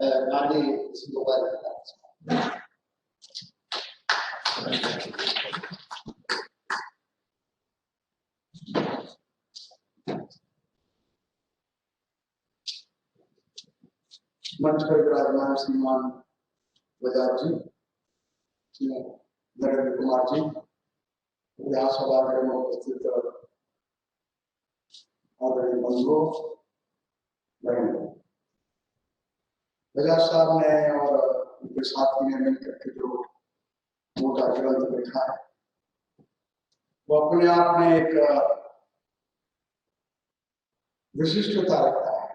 Gandhi mobile मंच पर विराजमान श्रीमान बजाज जी, नरेंद्र कुमार जी, विधानसभा में उपस्थित आदरणीय बंधुओं, बजाज साहब ने और उनके साथी ने मिलकर के जो मोटा ग्रंथ लिखा है वो अपने आप में एक विशिष्टता रखता है।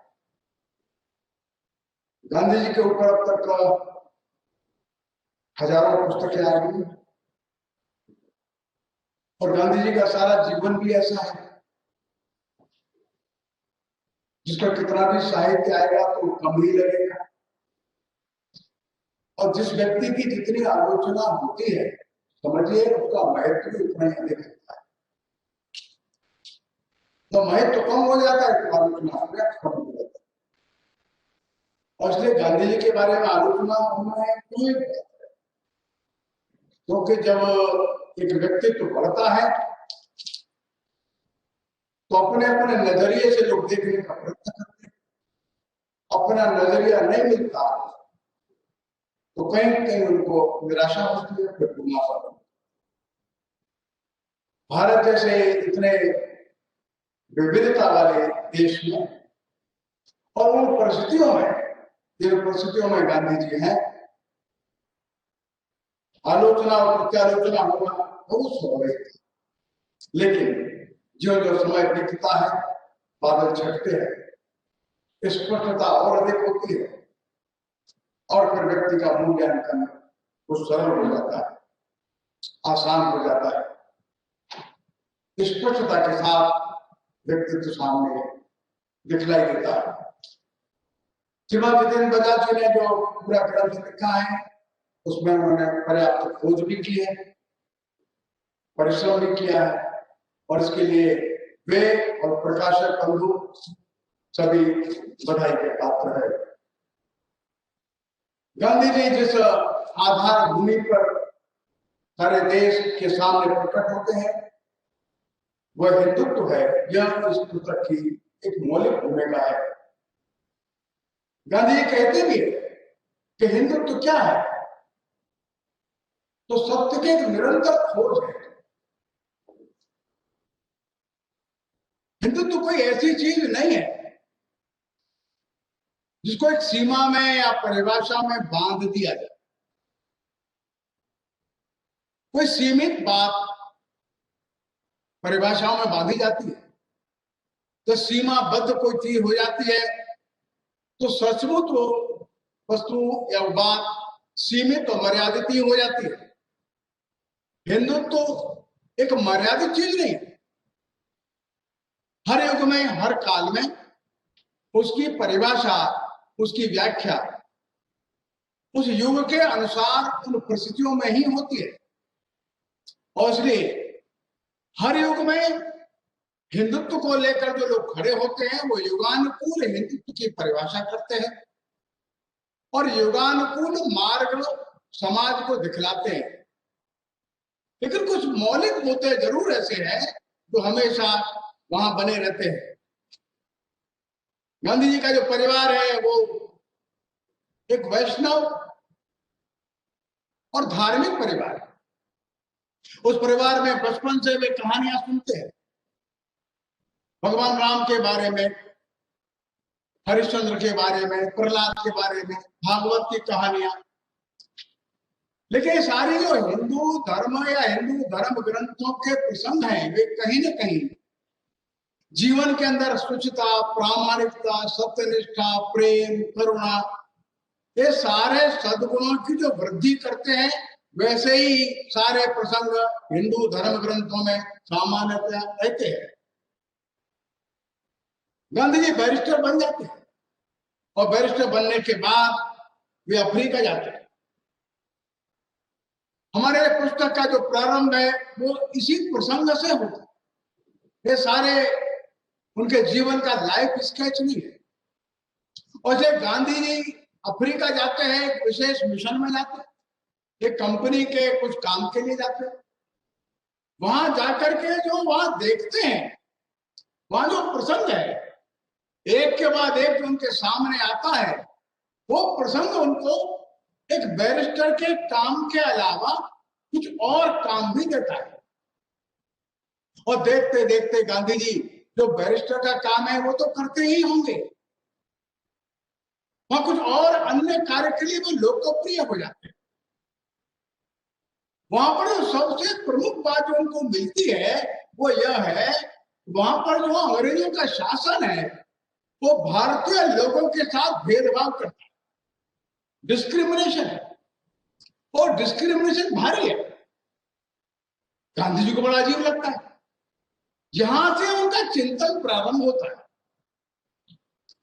गांधी जी के ऊपर अब तक हजारों पुस्तकें आ गई और गांधी जी का सारा जीवन भी ऐसा है जिसका कितना भी साहित्य आएगा तो कम ही लगेगा और जिस व्यक्ति की जितनी आलोचना होती है समझिए उसका महत्व भी उतना ही अधिक होता है। तो महत्व कम हो जाता है तो आलोचना कम हो जाता है और इसलिए गांधी जी के बारे में आलोचना होना है क्योंकि जब एक व्यक्तित्व बढ़ता है तो अपने अपने नजरिए से लोग देखने का प्रयत्न करते हैं। अपना नजरिया नहीं मिलता तो कहीं कहीं उनको निराशा होती है, फिर गुस्सा। भारत जैसे इतने विविधता वाले देश में और उन परिस्थितियों में जिन परिस्थितियों में गांधी जी हैं, आलोचना और प्रत्यालोचना होना बहुत स्वाभाविक है। लेकिन जो जो समय बीतता है बादल छटते हैं, स्पष्टता और अधिक होती है और फिर व्यक्ति का मूल्यांकन कुछ सरल हो जाता है, आसान हो जाता है। स्पष्टता के साथ व्यक्तित्व सामने दिखलाई देता है। श्रीमान जितेंद्र बजाज जी ने जो पूरा ग्रंथ लिखा है उसमें उन्होंने पर्याप्त खोज भी की है, परिश्रम भी किया है और इसके लिए वे और प्रकाशक बंधु सभी बधाई के पात्र है। गांधी जी जिस आधार भूमि पर सारे देश के सामने प्रकट होते हैं वह हिंदुत्व है। यह इस पुस्तक की एक मौलिक भूमिका है। गांधी जी कहते भी है कि हिंदुत्व क्या है, तो सत्य की एक निरंतर खोज है। हिंदुत्व कोई ऐसी चीज नहीं है जिसको एक सीमा में या परिभाषा में बांध दिया जाए। कोई सीमित बात परिभाषाओं में बांधी जाती है तो सीमाबद्ध कोई चीज हो जाती है तो सचमुच वो वस्तु या बात सीमित और मर्यादित ही हो जाती है। हिंदुत्व तो एक मर्यादित चीज नहीं है। हर युग में हर काल में उसकी परिभाषा उसकी व्याख्या उस युग के अनुसार उन परिस्थितियों में ही होती है और इसलिए हर युग में हिंदुत्व को लेकर जो लोग खड़े होते हैं वो युगानुकूल हिंदुत्व की परिभाषा करते हैं और युगानुकूल मार्ग समाज को दिखलाते हैं। लेकिन कुछ मौलिक मुद्दे जरूर ऐसे हैं जो हमेशा वहां बने रहते हैं। गांधी जी का जो परिवार है वो एक वैष्णव और धार्मिक परिवार है। उस परिवार में बचपन से वे कहानियां सुनते हैं भगवान राम के बारे में, हरिश्चंद्र के बारे में, प्रहलाद के बारे में, भागवत की कहानियां। लेकिन सारी जो हिंदू धर्म या हिंदू धर्म ग्रंथों के प्रसंग हैं वे कहीं न कहीं जीवन के अंदर स्वच्छता, प्रामाणिकता, सत्यनिष्ठा, प्रेम, करुणा, ये सारे सद्गुणों की जो वृद्धि करते हैं वैसे ही सारे प्रसंग हिंदू धर्म ग्रंथों में सामान्यतः रहते हैं। गांधी जी बैरिस्टर बन जाते हैं और बैरिस्टर बनने के बाद वे अफ्रीका जाते हैं। हमारे पुस्तक का जो प्रारंभ है वो इसी प्रसंग से होता है। ये सारे उनके जीवन का लाइफ स्केच नहीं है। और जब गांधी जी अफ्रीका जाते हैं, एक विशेष मिशन में जाते हैं, एक कंपनी के कुछ काम के लिए जाते हैं। वहां जाकर के जो वहां देखते हैं, वहां जो प्रसंग है, एक के बाद एक जो उनके सामने आता है, वो प्रसंग उनको एक बैरिस्टर के काम के अलावा कुछ और काम भी देता है। और देखते देखते गांधी जी जो बैरिस्टर का काम है वो तो करते ही होंगे, वहां कुछ और अन्य कार्य के लिए वो लोकप्रिय हो जाते हैं। वहां पर सबसे प्रमुख बात जो उनको मिलती है वो यह है, वहां पर जो अंग्रेजों का शासन है वो भारतीय लोगों के साथ भेदभाव करता है, डिस्क्रिमिनेशन है, और डिस्क्रिमिनेशन भारी है। गांधी जी को बड़ा अजीब लगता है, यहां से उनका चिंतन प्रारंभ होता है।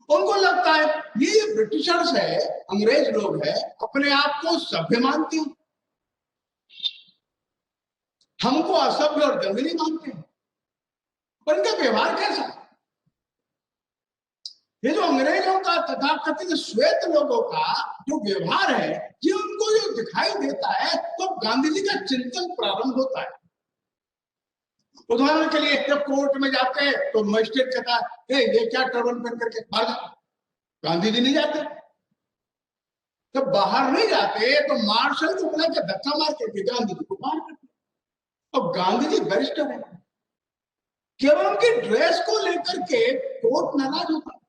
उनको लगता है ये ब्रिटिशर्स है, अंग्रेज लोग है, अपने आप को सभ्य मानते हैं, हमको असभ्य और जंगली मानते हैं। पर इनका व्यवहार कैसा? ये जो अंग्रेजों का तथाकथित श्वेत लोगों का जो व्यवहार है, ये उनको जो दिखाई देता है तो गांधी जी का चिंतन प्रारंभ होता है। उदाहरण के लिए जब कोर्ट में जाते हैं तो मजिस्ट्रेट कहता है ये क्या टर्बन पहन करके बाहर जा। गांधी जी नहीं जाते, जब बाहर नहीं जाते तो मार्शल को बुला के धक्का मार करके गांधी जी को बाहर करते। और गांधी जी बैरिस्टर है, केवल उनकी ड्रेस को लेकर के कोर्ट नाराज होता है।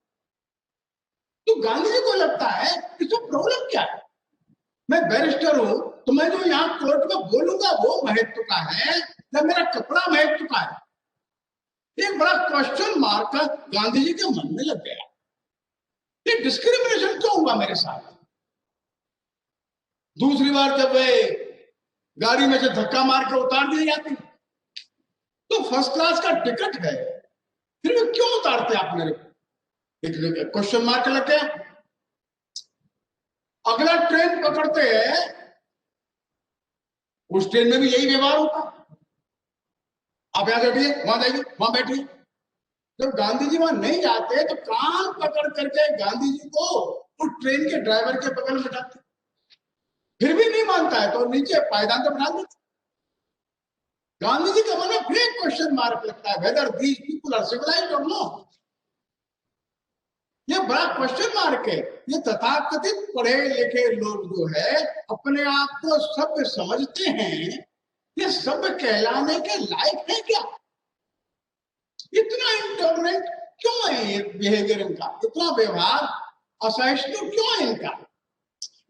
तो गांधी जी को लगता है इसमें प्रॉब्लम क्या है, मैं बैरिस्टर हूं तो मैं जो यहाँ कोर्ट में बोलूंगा वो महत्व का है या मेरा कपड़ा महत्व का है। एक बड़ा क्वेश्चन मार्क गांधी जी के मन में लग गया, ये डिस्क्रिमिनेशन क्यों हुआ मेरे साथ। दूसरी बार जब वे गाड़ी में से धक्का मार के उतार दिए जाते तो फर्स्ट क्लास का टिकट है, फिर भी क्यों उतारते आप मेरे को, एक क्वेश्चन मार्क लग गया। अगला ट्रेन पकड़ते हैं, उस ट्रेन में भी यही व्यवहार होता, आप यहां बैठिए वहां जाइए वहां बैठिए। जब गांधी जी वहां नहीं जाते तो कान पकड़ करके गांधी जी को उस ट्रेन के ड्राइवर के बगल में बिठाते, फिर भी नहीं मानता है तो नीचे पायदान पर बिठा देते। गांधी जी का मन में फिर क्वेश्चन मार्क लगता है, whether these people are civilised और नॉट। ये बड़ा क्वेश्चन मार्क है। ये तथाकथित पढ़े लिखे लोग जो है अपने आप को सभ्य समझते हैं, ये सभ्य कहलाने के लायक है क्या? इतना इंटॉलरेंट क्यों है ये बिहेवियर इनका, इतना व्यवहार असहिष्णु क्यों है इनका?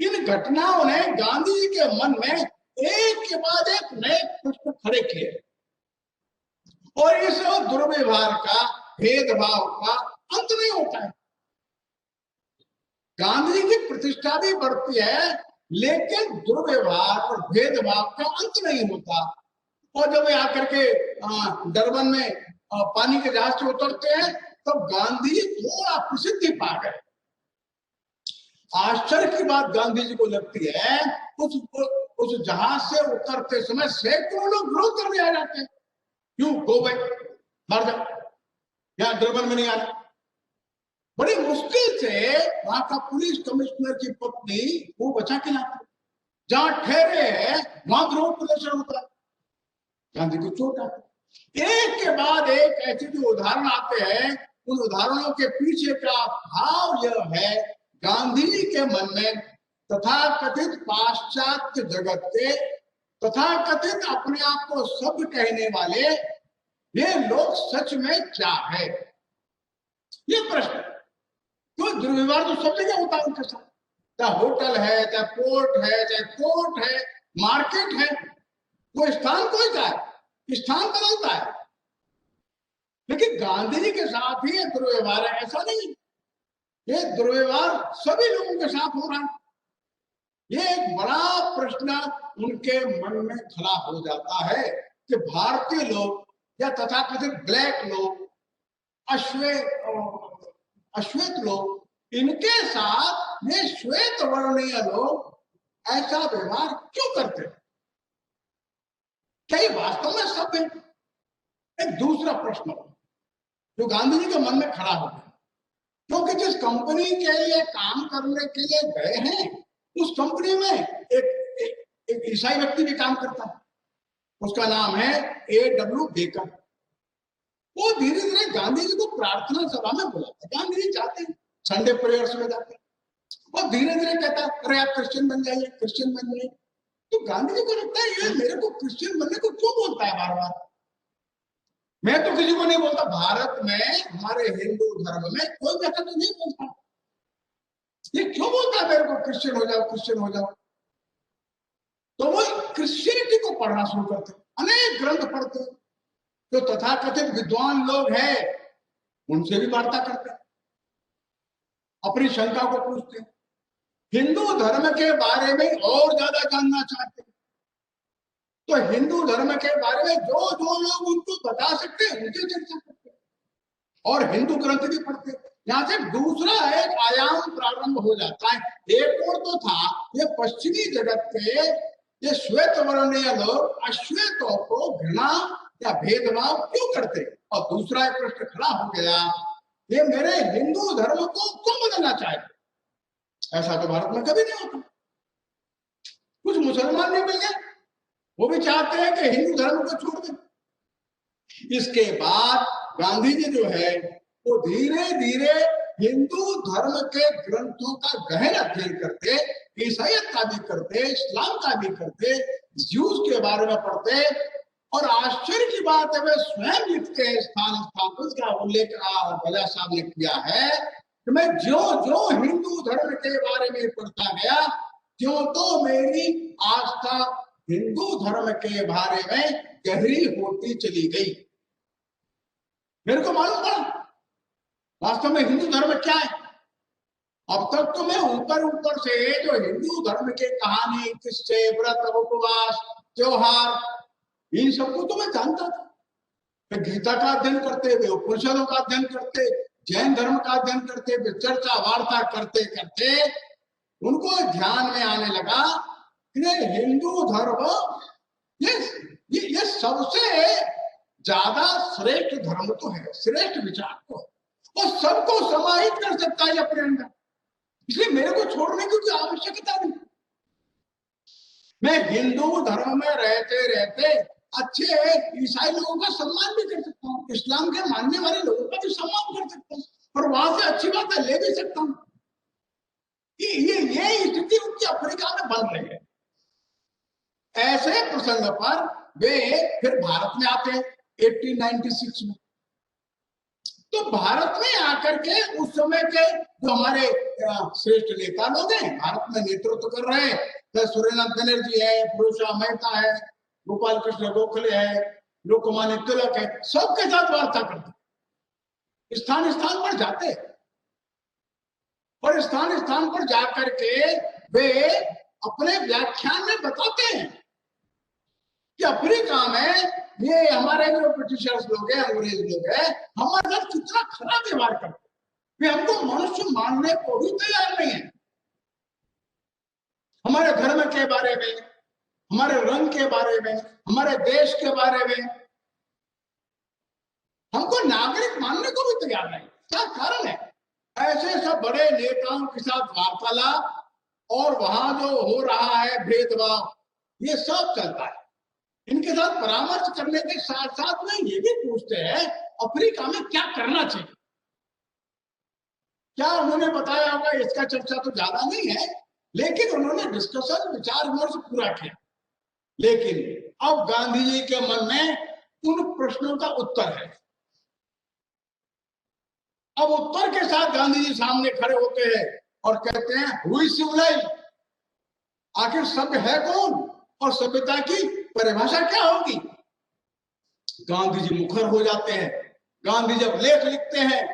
इन घटनाओं ने गांधी जी के मन में एक के बाद एक नए प्रश्न खड़े किए, और इस दुर्व्यवहार का, भेदभाव का अंत नहीं होता है। गांधी जी की प्रतिष्ठा भी बढ़ती है, लेकिन दुर्व्यवहार और भेदभाव का अंत नहीं होता। और जब वे आकर के डरबन में पानी के जहाज से उतरते हैं तब तो गांधी जी थोड़ा प्रसिद्धि पा गए। आश्चर्य की बात गांधी जी को लगती है, उस जहाज से उतरते समय सैकड़ों लोग विरोध करने आ जाते हैं, क्यों गो बैक, मर जाओ, यहाँ डरबन में नहीं आना। बड़ी मुश्किल से वहां का पुलिस कमिश्नर की पत्नी वो बचा के लाती, जहां ठहरे हैं वहां विरोध प्रदर्शन होता है, गांधी को चोट आती। एक के बाद एक ऐसे जो उदाहरण आते हैं, उन उदाहरणों के पीछे का भाव यह है, गांधी जी के मन में तथाकथित पाश्चात्य जगत के, तथाकथित अपने आप को सभ्य कहने वाले ये लोग सच में क्या है, ये प्रश्न। तो दुर्व्यवहार तो सब जगह होता है उनके साथ, चाहे होटल है, चाहे पोर्ट है, चाहे कोर्ट है, मार्केट है, वो स्थान कोई का है, स्थान बदलता है, लेकिन गांधी जी के साथ ही ये दुर्व्यवहार है ऐसा नहीं। ये दुर्व्यवहार सभी लोगों के साथ हो रहा है। ये एक बड़ा प्रश्न उनके मन में खड़ा हो जाता है कि भारतीय लोग या तथाकथित ब्लैक लोग, अश्वेत लोग, इनके साथ ये श्वेत वर्णीय लोग ऐसा व्यवहार क्यों करते हैं? क्या ये वास्तव में सभ्य है? एक दूसरा प्रश्न जो गांधी जी के मन में खड़ा हो गया, क्योंकि जिस कंपनी के लिए काम करने के लिए गए हैं उस कंपनी में एक ईसाई व्यक्ति भी काम करता है, उसका नाम है A.W. बेकर। वो धीरे धीरे गांधी जी को प्रार्थना सभा में बुलाता है, गांधी जी जाते हैं, संडे प्रेयर्स में जाते हैं, और धीरे धीरे कहता है अरे आप क्रिश्चियन बन जाइए, क्रिश्चियन बन जाइए। तो गांधी जी को लगता है ये मेरे को क्रिश्चियन बनने को क्यों बोलता है बार बार। मैं तो किसी को नहीं बोलता, भारत में हमारे हिंदू धर्म में कोई कहता तो नहीं बोलता, ये क्यों बोलता है मेरे को क्रिश्चियन हो जाओ, क्रिश्चियन हो जाओ। तो वो क्रिश्चियनिटी को पढ़ना शुरू करते, अनेक ग्रंथ पढ़ते, जो तथाकथित विद्वान लोग हैं उनसे भी वार्ता करते, अपनी शंका को पूछते, हिंदू धर्म के बारे में और ज्यादा जानना चाहते हैं। तो हिंदू धर्म के बारे में जो जो लोग उनको बता सकते हैं उनसे चर्चा करते हैं, और हिंदू ग्रंथ भी पढ़ते हैं। यहाँ से दूसरा एक आयाम प्रारंभ हो जाता है। एक और तो था ये पश्चिमी जगत के ये श्वेत वर्णीय लोग अश्वेतों को घृणा या भेदभाव क्यों करते, और दूसरा एक प्रश्न खड़ा हो गया ये मेरे हिंदू धर्म को क्यों बदलना चाहते। ऐसा तो भारत में कभी नहीं होता। कुछ मुसलमान भी मिल गए, वो भी चाहते हैं कि हिंदू धर्म को छोड़ दें। इसके बाद गांधी जी जो है वो धीरे धीरे हिंदू धर्म के ग्रंथों का गहन अध्ययन करते, ईसाईयत का भी करते, इस्लाम का भी करते, ज्यूस के बारे में पढ़ते, और आश्चर्य की बात है वे स्वयं लिखते हैं, स्थान स्थान पर इसका उल्लेख बजा साहब ने किया है कि मैं जो जो हिंदू धर्म के बारे में पढ़ता गया क्यों तो मेरी आस्था हिंदू धर्म के बारे में गहरी होती चली गई। मेरे को मालूम पड़ा वास्तव में हिंदू धर्म क्या है। अब तक तो मैं ऊपर ऊपर से जो हिंदू धर्म के कहानी, किस्से, व्रत, उपवास, त्योहार, इन सबको तो मैं जानता था। गीता का अध्ययन करते हुए, उपनिषदों का अध्ययन करते, जैन धर्म का अध्ययन करते हुए, चर्चा वार्ता करते करते उनको ध्यान में आने लगा कि हिंदू धर्म ये सबसे ज्यादा श्रेष्ठ धर्म तो है, श्रेष्ठ विचार तो है, और सबको समाहित कर सकता है अपने अंदर, इसलिए मेरे को छोड़ने की कोई आवश्यकता नहीं। मैं हिंदू धर्म में रहते रहते अच्छे ईसाई लोगों का सम्मान भी कर सकता हूँ, इस्लाम के मानने वाले लोगों का भी सम्मान कर सकता हूँ, और वहां से अच्छी बात ले भी सकता हूँ। ये स्थिति उनकी अफ्रीका में बन रही है। ऐसे प्रसंग पर वे फिर भारत में आते हैं 1896 में। तो भारत में आकर के उस समय के जो हमारे श्रेष्ठ नेता लोग हैं, भारत में नेतृत्व कर रहे हैं, तो सूर्यनाथ बनर्जी है, पुरुषोत्तम मेहता है, गोपाल कृष्ण गोखले है, लोकमान्य तिलक है, सबके साथ वार्ता करते, स्थान स्थान पर जाते, और स्थान स्थान पर जाकर के वे अपने व्याख्यान में बताते हैं कि अफ्रीका में ये हमारे जो ब्रिटिशर्स लोग हैं, अंग्रेज लोग हैं, हमारे साथ कितना खराब व्यवहार करते, वे हमको मनुष्य मानने को भी तैयार नहीं है। हमारे धर्म के बारे में, हमारे रंग के बारे में, हमारे देश के बारे में हमको नागरिक मानने को भी तैयार नहीं। क्या कारण है? ऐसे सब बड़े नेताओं के साथ वार्तालाप और वहां जो हो रहा है भेदभाव, ये सब चलता है। इनके साथ परामर्श करने के साथ साथ में ये भी पूछते हैं अफ्रीका में क्या करना चाहिए। क्या उन्होंने बताया होगा इसका चर्चा तो ज्यादा नहीं है, लेकिन उन्होंने डिस्कशन, विचार विमर्श पूरा किया। लेकिन अब गांधी जी के मन में उन प्रश्नों का उत्तर है। अब उत्तर के साथ गांधी जी सामने खड़े होते हैं और कहते हैं हुई सिविलाइज, आखिर सभ्य है कौन और सभ्यता की परिभाषा क्या होगी। गांधी जी मुखर हो जाते हैं। गांधी जब लेख लिखते हैं,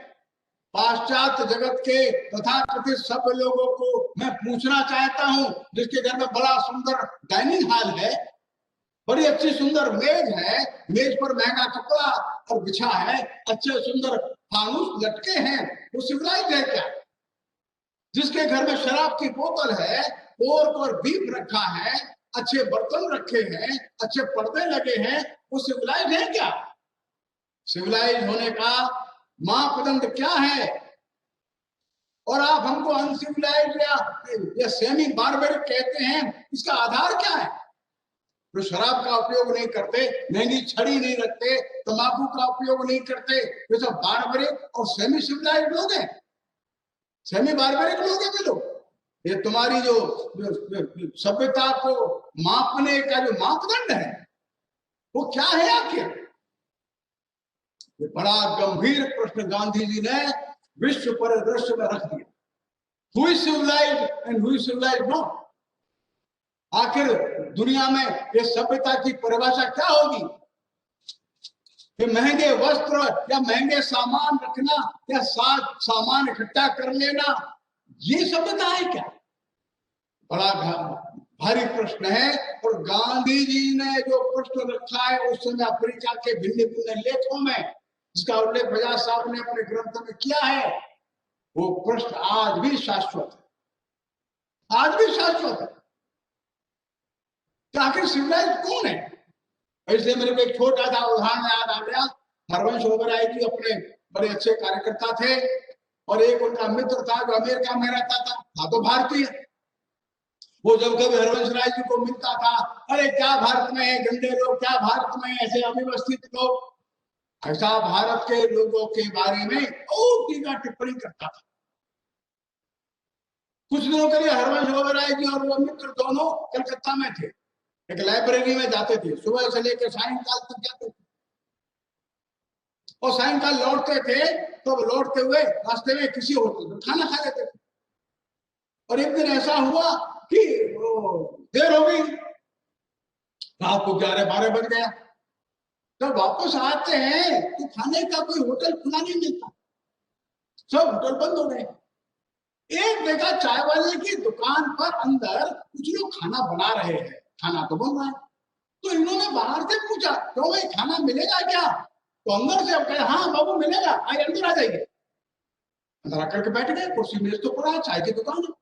पाश्चात्य जगत के तथाकथित सभ्य लोगों को मैं पूछना चाहता हूं, जिसके घर में बड़ा सुंदर डाइनिंग हॉल है, बड़ी अच्छी सुंदर मेज है, मेज पर महंगा कपड़ा और बिछा है, अच्छे सुंदर फानुस लटके हैं, वो सिविलाइज्ड है क्या? जिसके घर में शराब की बोतल है, पोर्क और बीफ रखा है, अच्छे बर्तन रखे हैं, अच्छे पर्दे लगे हैं, वो सिविलाइज्ड है क्या? सिविलाइज्ड होने का मापदंड क्या है? और आप हमको अनसिविलाइज्ड या सेमी बार्बरिक कहते हैं, इसका आधार क्या है? जो शराब का उपयोग नहीं करते, महंगी छड़ी नहीं रखते, तंबाकू का उपयोग नहीं करते, ये सब बार्बरिक और सेमी सिविलाइज्ड लोग हैं, सेमी बार्बरिक लोग हैं वे लोग। ये तुम्हारी जो सभ्यता को मापने का जो मापदंड है वो क्या है आखिर? ये बड़ा गंभीर प्रश्न गांधी जी ने विश्व परिदृश्य में रख दिया। Who is civilized and who is civilized not? आखिर दुनिया में ये सभ्यता की परिभाषा क्या होगी? कि महंगे वस्त्र या महंगे सामान रखना या सामान इकट्ठा कर लेना, ये सभ्यता है क्या? बड़ा भारी प्रश्न है। और गांधी जी ने जो प्रश्न रखा है उस समय अफ्रीका के भिन्न भिन्न लेखों में, जिसका उल्लेख बजाज साहब ने अपने ग्रंथ में किया है, वो प्रश्न आज भी शाश्वत है, आज भी शाश्वत है। तो आखिर सिविलाइज्ड कौन है? इसलिए मेरे को एक छोटा सा उदाहरण याद आ गया। हरवंश ओबेरॉय जी अपने बड़े अच्छे कार्यकर्ता थे और एक उनका मित्र था जो अमेरिका में रहता था तो भारतीय। वो जब कभी हरवंश राय जी को मिलता था, अरे क्या भारत में है गंदे लोग, क्या भारत में ऐसे अव्यवस्थित लोग, ऐसा भारत के लोगों के बारे में टीका टिप्पणी करता था। कुछ दिनों के लिए हरवंश ओबेरॉय जी और वो मित्र दोनों कलकत्ता में थे, एक लाइब्रेरी में जाते थे, सुबह से लेकर सायंकाल तक जाते थे और सायंकाल लौटते थे तो लौटते हुए रास्ते में किसी होटल में खाना खा लेते थे। और एक दिन ऐसा हुआ कि देर हो गई, रात को 11-12 बज गया। जब वापस आते हैं तो खाने का कोई होटल खुला नहीं मिलता, सब होटल बंद हो गए। एक देखा चाय वाले की दुकान पर अंदर कुछ लोग खाना बना रहे हैं, खाना तो बन रहा है। तो इन्होंने बाहर से पूछा, तो भाई खाना मिलेगा क्या? तो अंदर से अब कहे, हाँ बाबू मिलेगा, आइए अंदर आ जाइए। अंदर आकर के बैठ गए, कुर्सी मेज तो पड़ा है, चाय की दुकान है।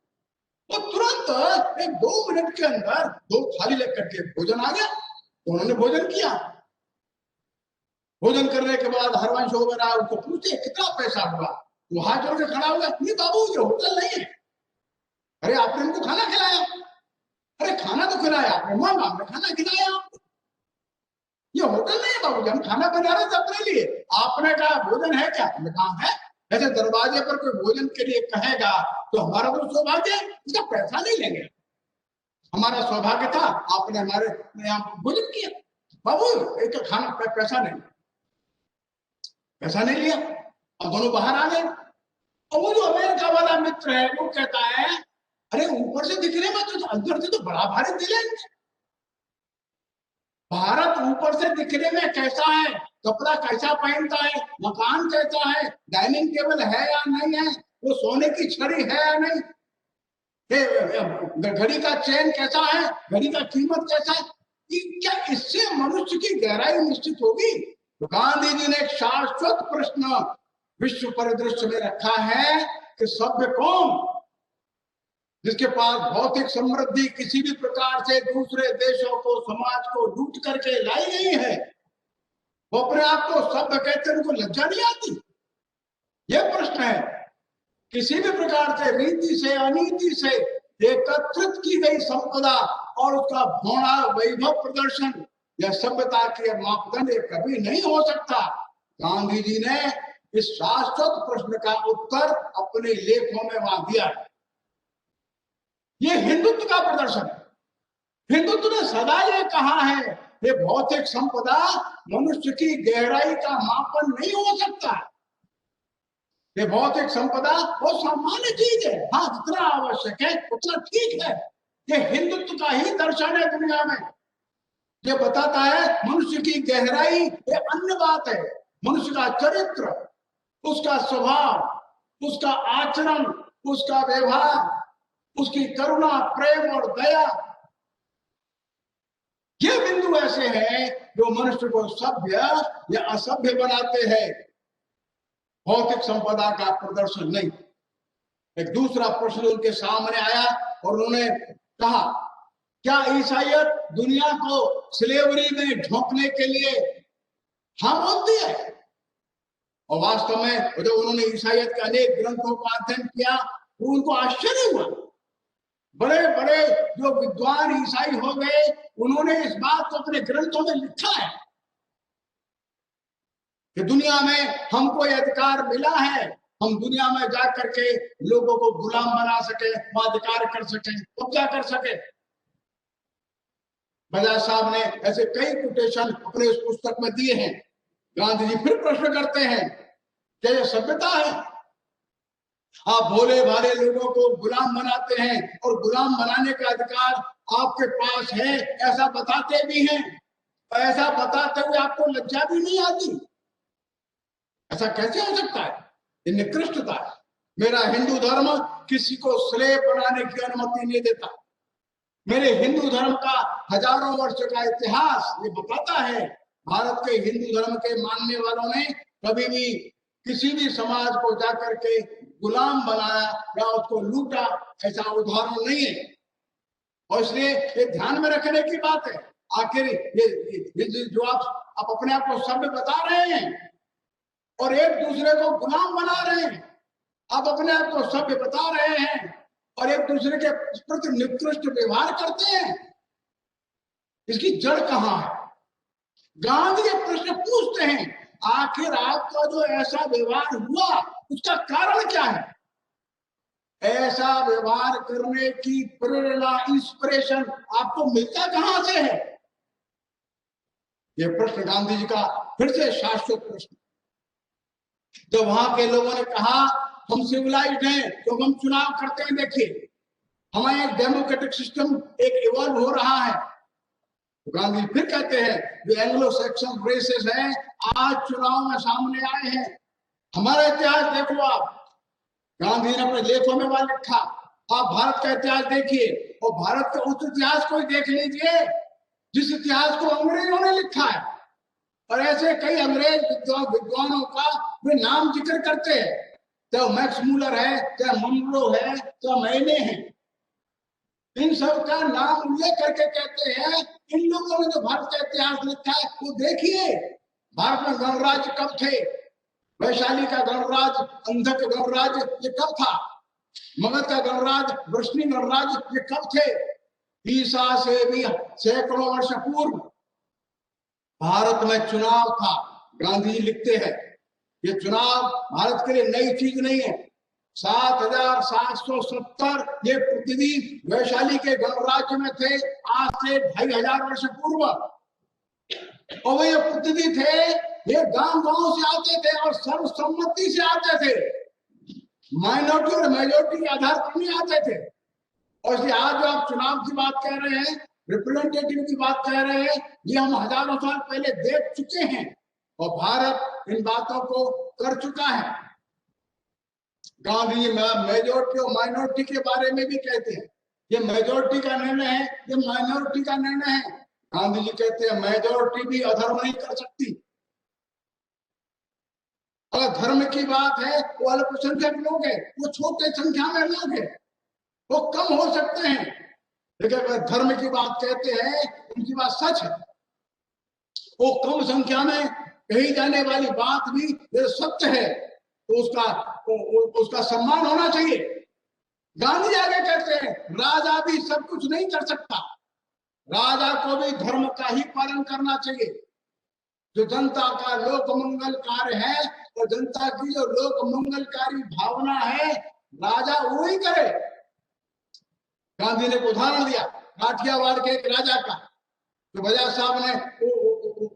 तो तुरंत 1-2 मिनट के अंदर 2 थाली लेकर के भोजन आ गया। तो उन्होंने भोजन किया। भोजन करने के बाद हरवंश ओबेरॉय उनको पूछे कितना पैसा हुआ? वो हाथ जोड़ के खड़ा हो गया, नहीं बाबू ये होटल नहीं है। अरे आपने इनको खाना खिलाया? अरे खाना तो खिलाया आपने, माँ बाप ने खाना खिलाया आपको, ये होटल नहीं है बाबू, हम खाना बना रहे थे अपने लिए। आपने कहा भोजन है क्या? हमने कहा है। ऐसे दरवाजे पर कोई भोजन के लिए कहेगा तो हमारा तो सौभाग्य है, इसका पैसा नहीं लेंगे। हमारा सौभाग्य था आपने हमारे यहाँ भोजन किया। बाबू एक तो खाना पैसा नहीं लिया। अब दोनों बाहर आ गए और वो जो अमेरिका वाला मित्र है वो कहता है, अरे ऊपर से दिखने में तो अंदर से तो बड़ा भारी दिल है। भारत ऊपर से दिखने में कैसा है, कपड़ा कैसा पहनता है, मकान कैसा है, डाइनिंग टेबल है या नहीं है, वो सोने की छड़ी है या नहीं, घड़ी का चेन कैसा है, घड़ी का कीमत कैसा है, क्या इससे मनुष्य की गहराई निश्चित होगी? तो गांधी जी ने एक शाश्वत प्रश्न विश्व परिदृश्य में रखा है कि सभ्य कौन? जिसके पास भौतिक समृद्धि किसी भी प्रकार से दूसरे देशों को, समाज को लूट करके लाई गई है, वो अपने आप को सभ्य कहते हैं, उनको लज्जा नहीं आती? यह प्रश्न है। किसी भी प्रकार से रीति से अनीति से एकत्रित की गई संपदा और उसका भौड़ा वैभव प्रदर्शन यह सभ्यता के मापदंड कभी नहीं हो सकता। गांधी जी ने इस शाश्वत प्रश्न का उत्तर अपने लेखों में वहां दिया है। ये हिंदुत्व का प्रदर्शन है। हिंदुत्व ने सदा ये कहा है, ये भौतिक संपदा मनुष्य की गहराई का मापन नहीं हो सकता। ये भौतिक संपदा बहुत सामान्य चीज है, हाँ जितना आवश्यक है उतना ठीक है। ये हिंदुत्व का ही दर्शन है दुनिया में। ये बताता है मनुष्य की गहराई, ये अन्य बात है। मनुष्य का चरित्र, उसका स्वभाव, उसका आचरण, उसका व्यवहार, उसकी करुणा, प्रेम और दया, ये बिंदु ऐसे हैं जो मनुष्य को सभ्य या असभ्य बनाते हैं, भौतिक संपदा का प्रदर्शन नहीं। एक दूसरा प्रश्न उनके सामने आया और उन्होंने कहा, क्या ईसाईयत दुनिया को स्लेवरी में झोंकने के लिए हाँ बोलती है? और वास्तव में जब उन्होंने ईसाइयत के अनेक ग्रंथों का अध्ययन किया तो उनको आश्चर्य हुआ। बड़े बड़े जो विद्वान ईसाई हो गए उन्होंने इस बात को अपने ग्रंथों में लिखा है कि दुनिया में हमको यह अधिकार मिला है, हम दुनिया में जा करके लोगों को गुलाम बना सके, अधिकार कर सके, कब्जा कर सके। बजाज साहब ने ऐसे कई कोटेशन अपने उस पुस्तक में दिए हैं। गांधी जी फिर प्रश्न करते हैं क्या यह सभ्यता है? आप भोले भाले लोगों को गुलाम बनाते हैं और गुलाम बनाने का अधिकार आपके पास है ऐसा बताते भी हैं, और ऐसा बताते हुए आपको लज्जा भी नहीं आती। ऐसा कैसे हो सकता है? ये निकृष्टता है। मेरा हिंदू धर्म किसी को स्लेव बनाने की अनुमति नहीं देता। मेरे हिंदू धर्म का हजारों वर्ष का इतिहास ये बताता है भारत के हिंदू धर्म के मानने वालों ने कभी भी किसी भी समाज को जाकर के गुलाम बनाया या उसको लूटा, ऐसा उदाहरण नहीं है। और इसलिए ये ध्यान में रखने की बात है। आखिर ये जो आप अपने आप को सभ्य बता रहे हैं और एक दूसरे को गुलाम बना रहे हैं, आप अपने आप को सभ्य बता रहे हैं और एक दूसरे के प्रति निकृष्ट व्यवहार करते हैं, इसकी जड़ कहाँ है? गांधी ये प्रश्न पूछते हैं, आखिर आपका जो ऐसा व्यवहार हुआ उसका कारण क्या है? ऐसा व्यवहार करने की प्रेरणा, इंस्पिरेशन आपको मिलता कहां से है? ये प्रश्न गांधी जी का फिर से शाश्वत प्रश्न। जब वहां के लोगों ने कहा हम सिविलाइज्ड हैं तो हम चुनाव करते हैं, देखिए हमारा एक डेमोक्रेटिक सिस्टम एक इवॉल्व हो रहा है, तो गांधी फिर कहते हैं जो एंग्लो सैक्सन रेसेस हैं आज चुनाव में सामने आए हैं। हमारा इतिहास देख लो आप, गांधी ने अपने लेखों में वहां लिखा, आप भारत का इतिहास देखिए और भारत के उस इतिहास को देख लीजिए जिस इतिहास को अंग्रेजों ने लिखा है। और ऐसे कई अंग्रेज विद्वानों का वे नाम जिक्र करते हैं, चाहे मैक्स मूलर है, चाहे मंगलो है, चाहे मैंने है, इन सब का नाम उल्लेख करके कहते हैं इन लोगों ने जो भारत का इतिहास लिखा है वो देखिए। भारत में गणराज्य कब थे? वैशाली का गणराज्य, अंधक गणराज्य ये कब था? मगध का गणराज्य, वृष्णि गणराज्य ये कब थे? ईसा से भी सैकड़ों वर्ष पूर्व भारत में चुनाव था। गांधी जी लिखते हैं ये चुनाव भारत के लिए नई चीज नहीं है। 7770 ये प्रतिनिधि वैशाली के गणराज्य में थे आज से 2500 वर्ष पूर्व, और वे प्रतिनिधि थे, ये गांव-गांव से आते थे और सर्वसम्मति से आते थे, माइनॉरिटी और मेजॉरिटी के आधार पर नहीं आते थे। और इसलिए आज जो आप चुनाव की बात कह रहे हैं, रिप्रेजेंटेटिव की बात कह रहे हैं, ये हम हजारों साल पहले देख चुके हैं और भारत इन बातों को कर चुका है। गांधी मेजॉरिटी और माइनॉरिटी के बारे में भी कहते हैं ये मेजॉरिटी का निर्णय है, ये माइनॉरिटी का निर्णय है। गांधी जी कहते हैं मेजॉरिटी भी अधर्म नहीं कर सकती। अगर धर्म की बात है वो अल्पसंख्यक लोग हैं, वो छोटे संख्या में लोग हैं, वो कम हो सकते हैं, लेकिन अगर धर्म की बात कहते हैं उनकी बात सच है। वो कम संख्या में कही जाने वाली बात भी सत्य है तो उसका सम्मान होना चाहिए। गांधी आगे कहते हैं राजा भी सब कुछ नहीं कर सकता, राजा को भी धर्म का ही पालन करना चाहिए। जो जनता का लोक मंगल कार्य है और जनता की जो लोक मंगलकारी भावना है राजा वो ही करे। गांधी ने एक उदाहरण दिया काठियावाड़ के एक राजा का, तो बजाज साहब ने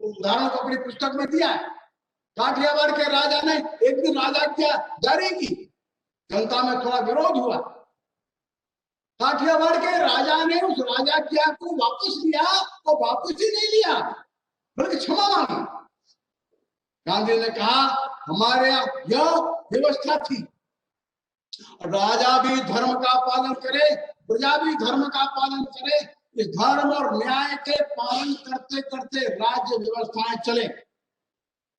उदाहरण को अपनी पुस्तक में दिया है। काठियावाड़ के राजा ने एक दिन राजाज्ञा जारी की, जनता में थोड़ा विरोध हुआ, काठियावाड़ के राजा ने उस राजाज्ञा को वापस लिया और वापस ही नहीं लिया बल्कि क्षमा मांगी। गांधी ने कहा हमारे यहाँ यह व्यवस्था थी, राजा भी धर्म का पालन करे, प्रजा भी धर्म का पालन करे, इस धर्म और न्याय के पालन करते करते राज्य व्यवस्थाएं चले।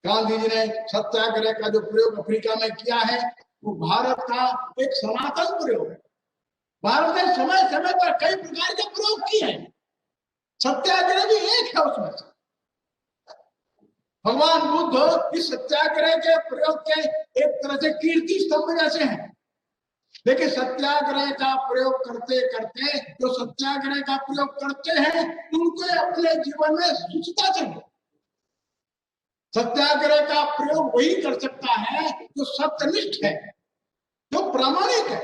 गांधी जी ने सत्याग्रह का जो प्रयोग अफ्रीका में किया है वो भारत का एक सनातन प्रयोग है। भारत ने समय समय पर कई प्रकार के प्रयोग किए हैं, सत्याग्रह भी एक है उसमें से। भगवान बुद्ध इस सत्याग्रह के प्रयोग के एक तरह से कीर्ति स्तंभ जैसे हैं। देखिए, सत्याग्रह का प्रयोग करते करते जो सत्याग्रह का प्रयोग करते हैं उनको अपने जीवन में सुचता चाहिए। सत्याग्रह का प्रयोग वही कर सकता है जो सत्यनिष्ठ है, जो प्रामाणिक है।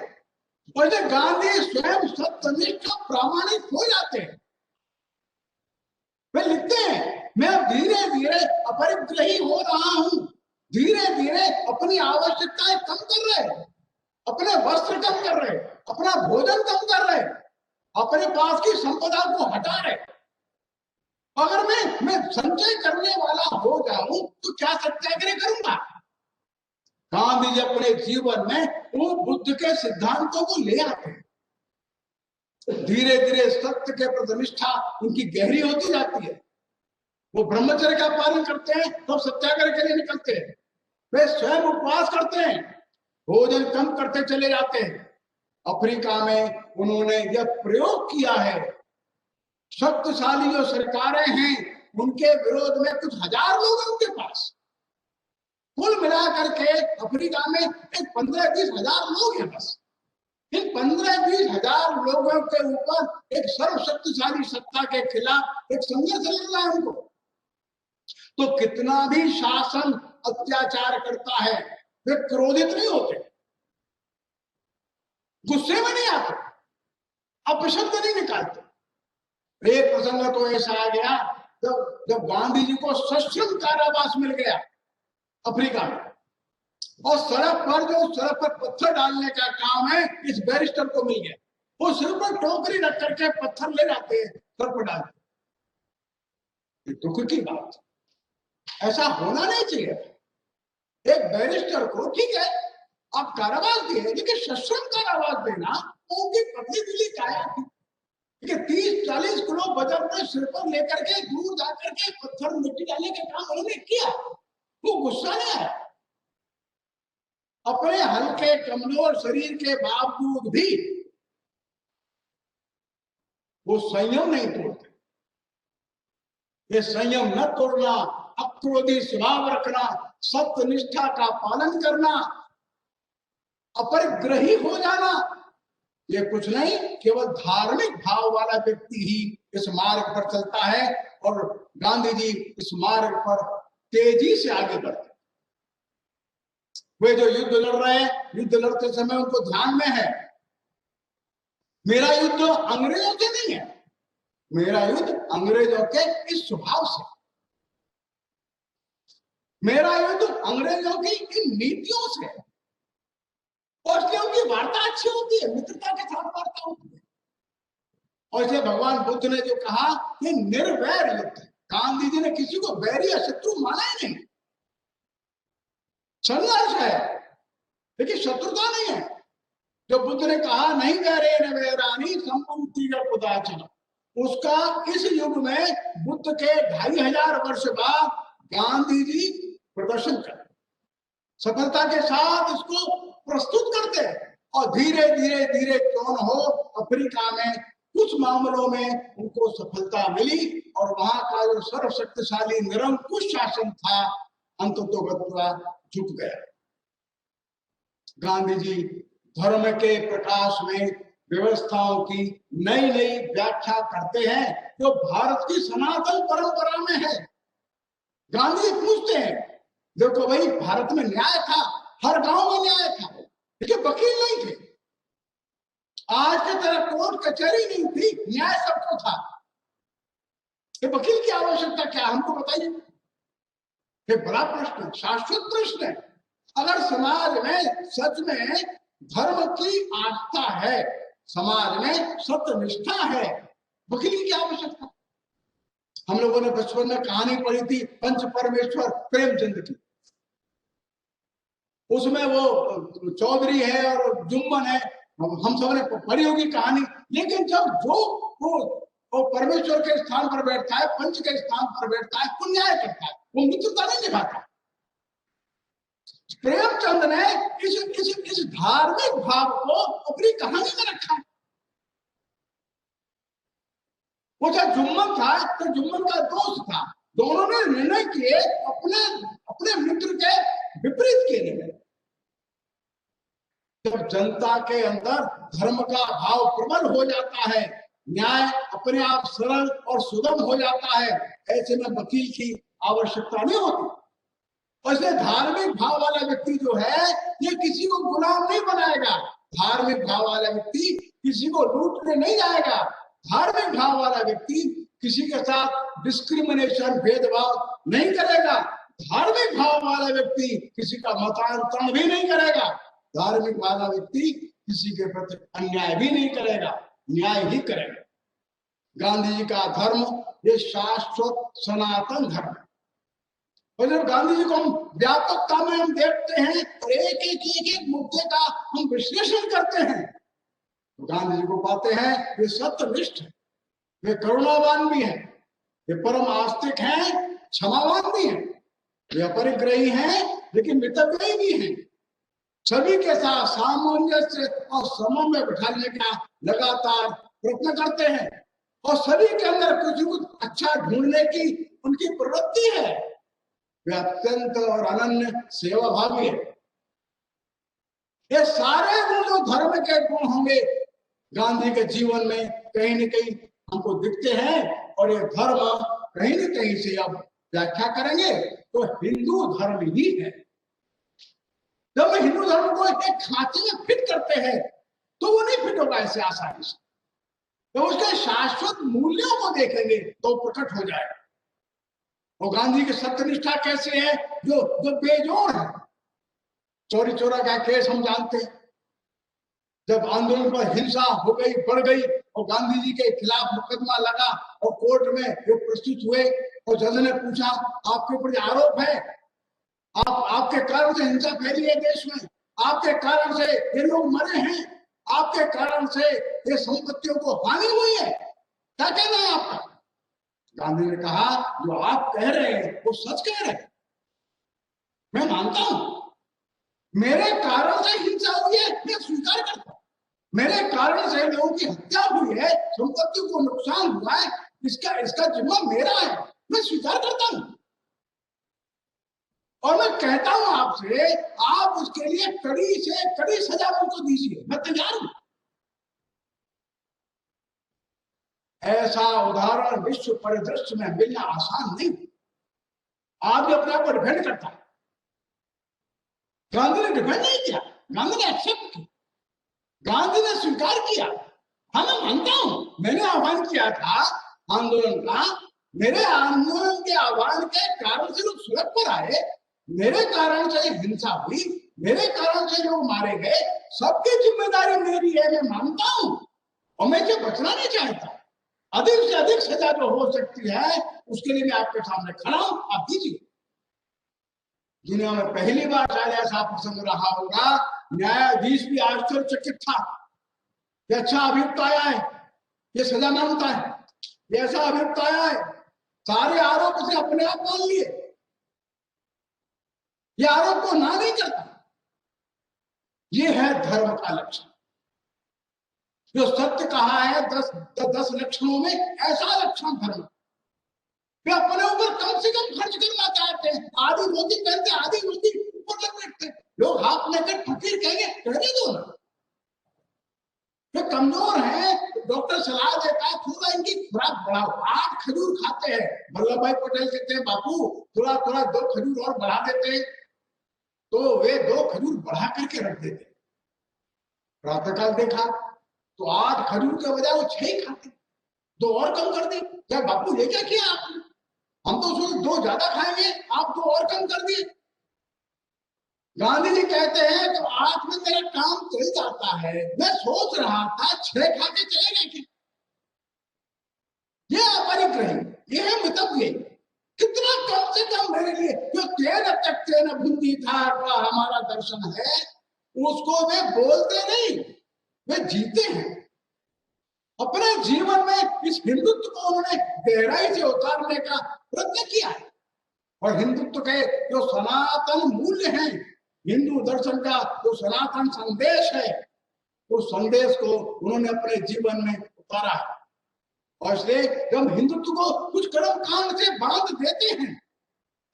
और जो गांधी स्वयं सत्यनिष्ठ प्रामाणिक हो जाते हैं। वे लिखते हैं, मैं धीरे धीरे अपरिग्रही हो रहा हूं, धीरे धीरे अपनी आवश्यकताएं कम कर रहे, अपने वस्त्र कम कर रहे, अपना भोजन कम कर रहे, अपने पास की संपदा को हटा रहे। अगर मैं संचय करने वाला हो जाऊं तो क्या सत्याग्रह करूंगा? गांधी जी अपने जीवन में वो बुद्ध के सिद्धांतों को ले आते हैं। धीरे धीरे सत्य के प्रति निष्ठा उनकी गहरी होती जाती है। वो ब्रह्मचर्य का पालन करते हैं तो सत्याग्रह के लिए निकलते हैं। वे स्वयं उपवास करते हैं, भोजन कम करते चले जाते हैं। अफ्रीका में उन्होंने यह प्रयोग किया है। शक्तिशाली जो सरकारें हैं उनके विरोध में कुछ हजार लोग हैं उनके पास। कुल मिलाकर के अफ्रीका में एक 15-20 हजार लोग हैं बस। इन 15-20 हजार लोगों के ऊपर एक सर्वशक्तिशाली सत्ता के खिलाफ एक संघर्ष लड़ रहा है उनको। तो कितना भी शासन अत्याचार करता है वे क्रोधित नहीं होते, गुस्से में नहीं आते, अपशब्द नहीं निकालते। एक प्रसंग तो ऐसा आ गया जब गांधी जी को सश्रम कारावास मिल गया अफ्रीका में, और सड़क पर पत्थर डालने का काम है इस बैरिस्टर को मिल गया। वो सिर पर टोकरी रख करके पत्थर ले जाते हैं, सर पर डालते। दुख की बात, ऐसा होना नहीं चाहिए। एक बैरिस्टर को ठीक है आप कारावास दिए, लेकिन सश्रम कारावास देना उनकी पतली दिली काया थी। 30-40 किलो वजन में सिर पर लेकर के दूर जाकर के पत्थर मिट्टी डालने का काम उन्होंने किया। वो गुस्सा नहीं आया। अपने हल्के कमजोर शरीर के बावजूद भी वो संयम नहीं तोड़ते। ये संयम न तोड़ना, अक्रोधी स्वभाव रखना, सत्य निष्ठा का पालन करना, अपरिग्रही हो जाना, ये कुछ नहीं, केवल धार्मिक भाव वाला व्यक्ति ही इस मार्ग पर चलता है। और गांधी जी इस मार्ग पर तेजी से आगे बढ़ते। वे जो युद्ध लड़ रहे हैं, युद्ध लड़ते समय उनको ध्यान में है मेरा युद्ध अंग्रेजों से नहीं है, मेरा युद्ध अंग्रेजों के इस स्वभाव से, मेरा युद्ध अंग्रेजों की इन नीतियों से। और इसलिए उनकी वार्ता अच्छी होती है, मित्रता के साथ वार्ता होती है। और इसलिए भगवान बुद्ध ने जो कहा कि निर्वैर युद्ध, गांधी जी ने किसी को वैरी या शत्रु माना ही नहीं। संघर्ष है लेकिन शत्रुता नहीं है। जो बुद्ध ने कहा नहीं वैरे न वैरानी संपत्ति का पुदाचन, उसका इस युग में बुद्ध के 2500 वर्ष बाद गांधी जी प्रदर्शन कर सफलता के साथ इसको प्रस्तुत करते हैं। और धीरे धीरे धीरे क्यों न हो अफ्रीका में कुछ मामलों में उनको सफलता मिली और वहां का जो सर्वशक्तिशाली निरंकुश शासन था अंततोगत्वा झुक गया। गांधी जी धर्म के प्रकाश में व्यवस्थाओं की नई नई व्याख्या करते हैं जो भारत की सनातन परंपरा में है। गांधी पूछते हैं, देखो भाई भारत में न्याय था, हर गांव में न्याय था, लेकिन वकील नहीं थे। आज की तरह कोर्ट कचहरी नहीं थी, न्याय सबको था। ये वकील की आवश्यकता क्या, हमको बताइए। ये बड़ा प्रश्न है, शाश्वत प्रश्न है। अगर समाज में सच में धर्म की आस्था है, समाज में सत्यनिष्ठा है, वकील की क्या आवश्यकता। हम लोगों ने बचपन में कहानी पढ़ी थी पंच परमेश्वर प्रेमचंद की। उसमें वो चौधरी है और जुम्मन है, हम सब ने पढ़ी होगी कहानी। लेकिन जब जो वो परमेश्वर के स्थान पर बैठता है, पंच के स्थान पर बैठता है, वो न्याय करता है, वो मित्रता नहीं निभाता। प्रेमचंद ने इस धार्मिक भाव को अपनी कहानी में रखा है। वो जब जुम्मन था तो जुम्मन का दोस्त था, दोनों ने निर्णय किए अपने अपने मित्र के विपरीत के लिए। जब जनता के अंदर धर्म का भाव प्रबल हो जाता है, न्याय अपने आप सरल और सुगम हो जाता है, ऐसे में वकील की आवश्यकता नहीं होती। वैसे धार्मिक भाव वाला व्यक्ति जो है ये किसी को गुलाम नहीं बनाएगा। धार्मिक भाव वाला व्यक्ति किसी को लूटने नहीं जाएगा। धार्मिक भाव वाला व्यक्ति किसी के साथ डिस्क्रिमिनेशन, भेदभाव नहीं करेगा। धार्मिक भाव वाला व्यक्ति किसी का मतांतरण भी नहीं करेगा। धार्मिक वाला व्यक्ति किसी के प्रति अन्याय भी नहीं करेगा, न्याय ही करेगा। गांधी जी का धर्म ये शाश्वत सनातन धर्म है। और जब गांधी जी को हम व्यापकता में हम देखते हैं और एक मुद्दे का हम विश्लेषण करते हैं तो गांधी जी को पाते हैं वे सत्यनिष्ठ है, वे करुणावान भी हैं, वे परम आस्तिक हैं, क्षमावान भी हैं, वे अपरिग्रही हैं लेकिन मितव्ययी भी हैं। सभी के साथ सामंजस्य और समन्वय बिठाने का लगातार प्रयत्न करते हैं और सभी के अंदर कुछ अच्छा ढूंढने की उनकी प्रवृत्ति है। वे अत्यंत और अनन्य सेवा भावी है। ये सारे वो जो धर्म के गुण होंगे गांधी के जीवन में कहीं न कहीं हमको दिखते हैं और ये धर्म कहीं न कहीं से अब व्याख्या करेंगे तो हिंदू धर्म ही है। जब हम हिंदू धर्म को एक खांचे में फिट करते हैं तो वो नहीं फिट होगा ऐसे आसानी से। तो उसके शाश्वत मूल्यों को देखेंगे तो प्रकट हो जाएगा। और गांधी की सत्यनिष्ठा कैसे है जो बेजोड़ है। चोरी चोरा का केस हम जानते हैं। जब आंदोलन पर हिंसा हो गई, बढ़ गई और गांधी जी के खिलाफ मुकदमा लगा और कोर्ट में वो प्रस्तुत हुए और जज ने पूछा आपके ऊपर आरोप है, आपके कारण से हिंसा फैली है देश में, आपके कारण से ये लोग मरे हैं, आपके कारण से ये संपत्तियों को हानि हुई है, क्या कहना है आपका? गांधी ने कहा जो आप कह रहे हैं वो सच कह रहे हैं, मैं मानता हूं। मेरे कारण से हिंसा हुई है मैं स्वीकार करता हूं। मेरे कारण से लोगों की हत्या हुई है, संपत्ति को नुकसान हुआ है, इसका जिम्मा मेरा है, मैं स्वीकार करता हूं। और मैं कहता हूं आपसे आप उसके लिए कड़ी से कड़ी सजा मुझको दीजिए, मैं तैयार हूं। ऐसा उदाहरण विश्व परिदृश्य में मिलना आसान नहीं। आप भी अपने आप को डिफेंड करता है। गांधी ने डिफेंड नहीं किया, गांधी ने एक्सेप्ट किया, गांधी ने स्वीकार किया। हाँ मैं मानता हूं, मैंने आह्वान किया था आंदोलन का, मेरे आंदोलन के आह्वान के कारण से लोग सड़क पर आए, मेरे कारण से हिंसा हुई, मेरे कारण से लोग मारे गए, सबकी जिम्मेदारी मेरी है, मैं मानता हूं। और मैं जो बचना नहीं चाहता, अधिक से अधिक सजा जो हो सकती है उसके लिए मैं आपके सामने खड़ा हूं, आप दीजिए। दुनिया में पहली बार शायद ऐसा प्रसंग रहा होगा, न्यायाधीश भी आश्चर्यचकित था कि अच्छा अभियुक्त आया है, ये सजा मांगता है, ये ऐसा अभियुक्त आया है, सारे आरोप उसे अपने आप मान लिए, ये आरोप को ना नहीं करता। ये है धर्म का लक्षण। जो सत्य कहा है 10 लक्षणों में, ऐसा लक्षण धर्म। वे अपने ऊपर कम से कम खर्च करना चाहते हैं, आधी रोटी पहनते, आधी रोटी ऊपर लग बैठते। लोग हाथ लेकर फकीर कहेंगे, कहने दो ना। वे कमजोर हैं, डॉक्टर सलाह देता है थोड़ा इनकी खुराक बढ़ाओ, 8 खजूर खाते हैं। वल्लभ भाई पटेल कहते हैं बापू थोड़ा 2 खजूर और बढ़ा देते, तो वे 2 खजूर बढ़ा करके रख देते। प्रातःकाल देखा तो 8 खजूर के बजाय वो 6 ही खाते, 2 और कम कर दी। क्या बापू ये क्या किया आपने? हम तो सोच 2 ज्यादा खाएंगे, आप 2 और कम कर दिए। गांधी जी कहते हैं तो 8 में मेरा काम चल जाता है, मैं सोच रहा था 6 खा के चलेगा क्या? ये अपरिग्रही, ये है मितव्ययी। कितना कम से कम मेरे लिए जो तेन तक बुद्धि था हमारा दर्शन है, उसको वे बोलते नहीं, वे जीते हैं। अपने जीवन में इस हिंदुत्व को उन्होंने गहराई से उतारने का प्रयत्न किया है। और हिंदुत्व के जो सनातन मूल्य हैं, हिंदू दर्शन का जो सनातन संदेश है, उस संदेश को उन्होंने अपने जीवन में उतारा है। और इसलिए जब हम हिंदुत्व को कुछ कर्म कांड से बांध देते हैं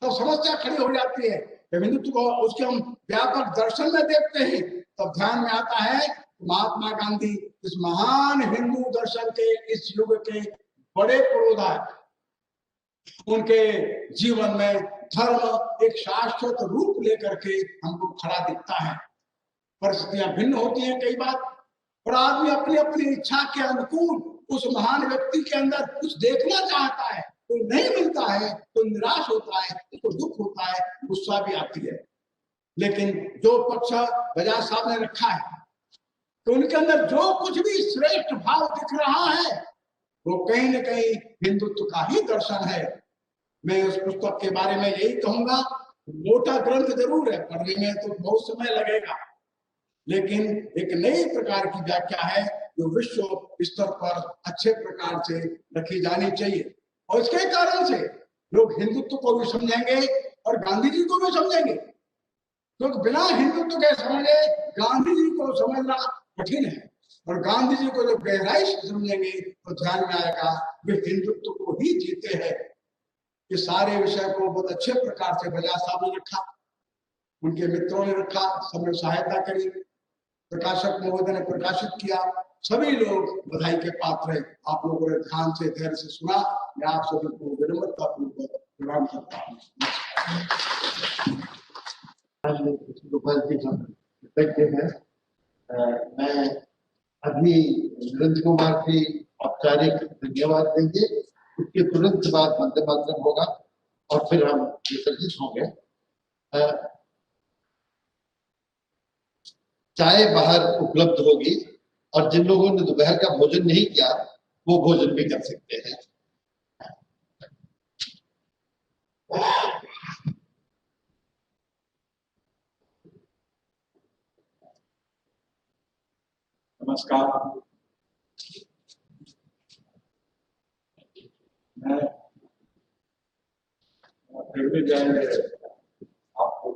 तब समस्या खड़ी हो जाती है। जब हिंदुत्व को उसके हम व्यापक दर्शन में देखते हैं तब ध्यान में आता है महात्मा गांधी इस महान हिंदू दर्शन के इस युग के बड़े पुरोधा, उनके जीवन में धर्म एक शाश्वत रूप लेकर के हमको खड़ा दिखता है। परिस्थितियां भिन्न होती हैं कई बार, और आदमी अपनी अपनी इच्छा के अनुकूल उस महान व्यक्ति के अंदर कुछ देखना चाहता है, तो नहीं मिलता है तो निराश होता है, तो दुख होता है, गुस्सा भी आती है। लेकिन जो पक्ष बजाज साहब ने रखा है तो उनके अंदर जो कुछ भी श्रेष्ठ भाव दिख रहा है वो कहीं न कहीं हिंदुत्व का ही दर्शन है। मैं उस पुस्तक के बारे में यही कहूंगा, मोटा ग्रंथ जरूर है, पढ़ने में तो बहुत समय लगेगा, लेकिन एक नई प्रकार की व्याख्या है जो विश्व स्तर पर अच्छे प्रकार से रखी जानी चाहिए। और इसके कारण से लोग हिंदुत्व को भी समझेंगे और गांधी जी को भी समझेंगे, क्योंकि बिना हिंदुत्व के समझे गांधी जी को समझना कठिन है, और गांधी जी को जब गहराई से समझेंगे तो ध्यान में आएगा वे हिंदुत्व को ही जीते हैं। ये सारे विषय को बहुत अच्छे प्रकार से बजाज साहब ने रखा, उनके मित्रों ने रखा, सबने सहायता करी, प्रकाशक महोदय ने प्रकाशित किया, सभी लोग बधाई के पात्र हैं। आप लोगों ने ध्यान से धैर्य से सुना, मैं आप सभी को विनम्रता पूर्वक प्रणाम करता हूँ। गोपाल जी हम कृतज्ञ हैं। मैं अभी नरेंद्र कुमार की औपचारिक धन्यवाद देंगे, उसके तुरंत बाद वंदे मातरम होगा और फिर हम विसर्जित होंगे। चाय बाहर उपलब्ध होगी और जिन लोगों ने दोपहर का भोजन नहीं किया वो भोजन भी कर सकते हैं। नमस्कार, मैं फिर भी जाएंगे आपको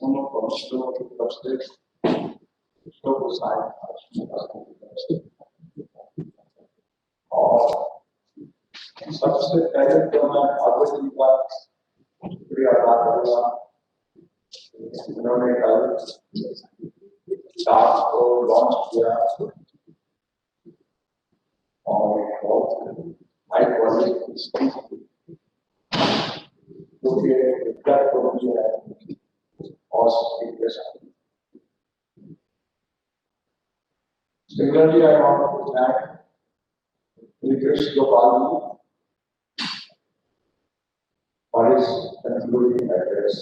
दोनों पक्षों की तरफ से और सबसे पहले तो मैं भागवत जी का शुक्रिया अदा करूंगा। उन्होंने कल स्टाफ को लॉन्च किया और बहुत हाई क्वालिटी जो कि विद्यार्थी को भी है और similarly I want to thank Krish Gopal for his concluding address.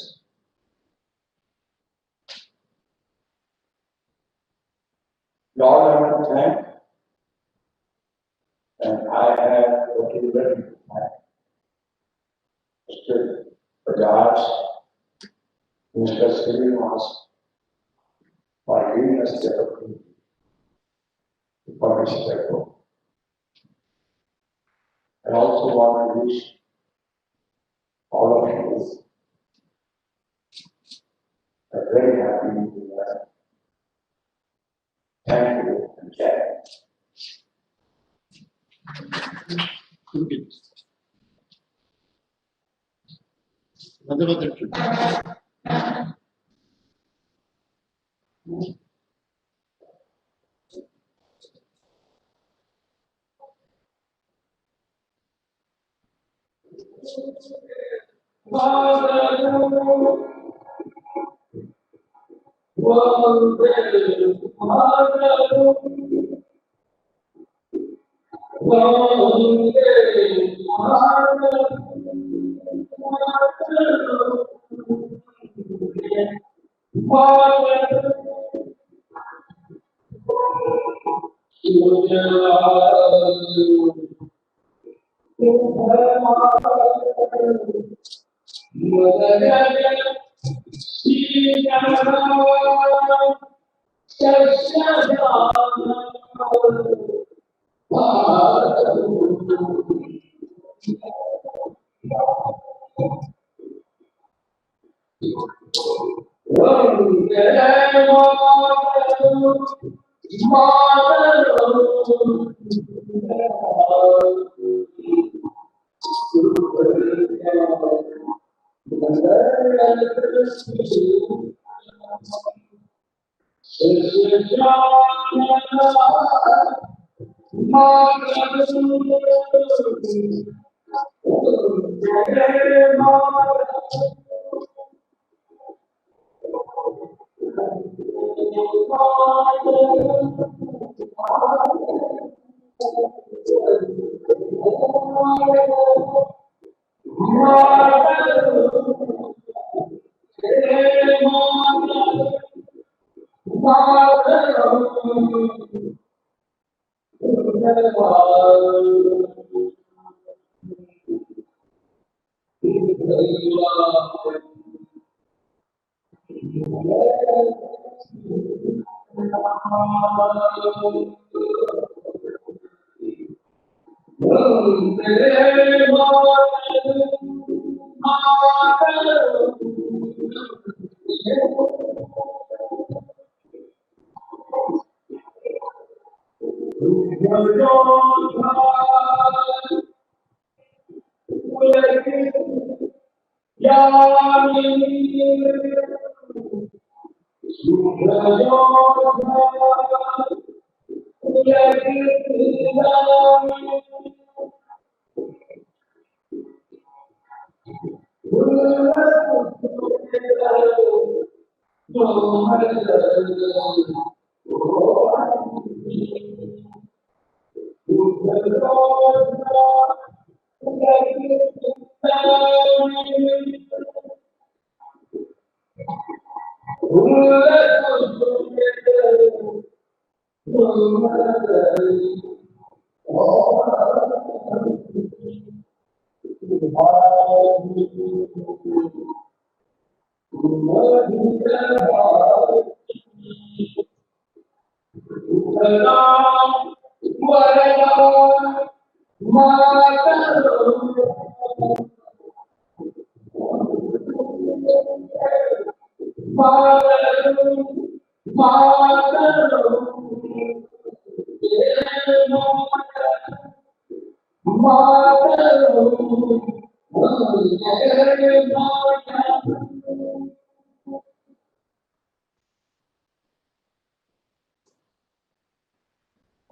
Lord, I want to thank, and I have particularly to thank Mr. Bajaj, Mr. Srinivas, for giving us the opportunity to publish their book. I also want to wish all of you a very happy New Year. Thank you and care.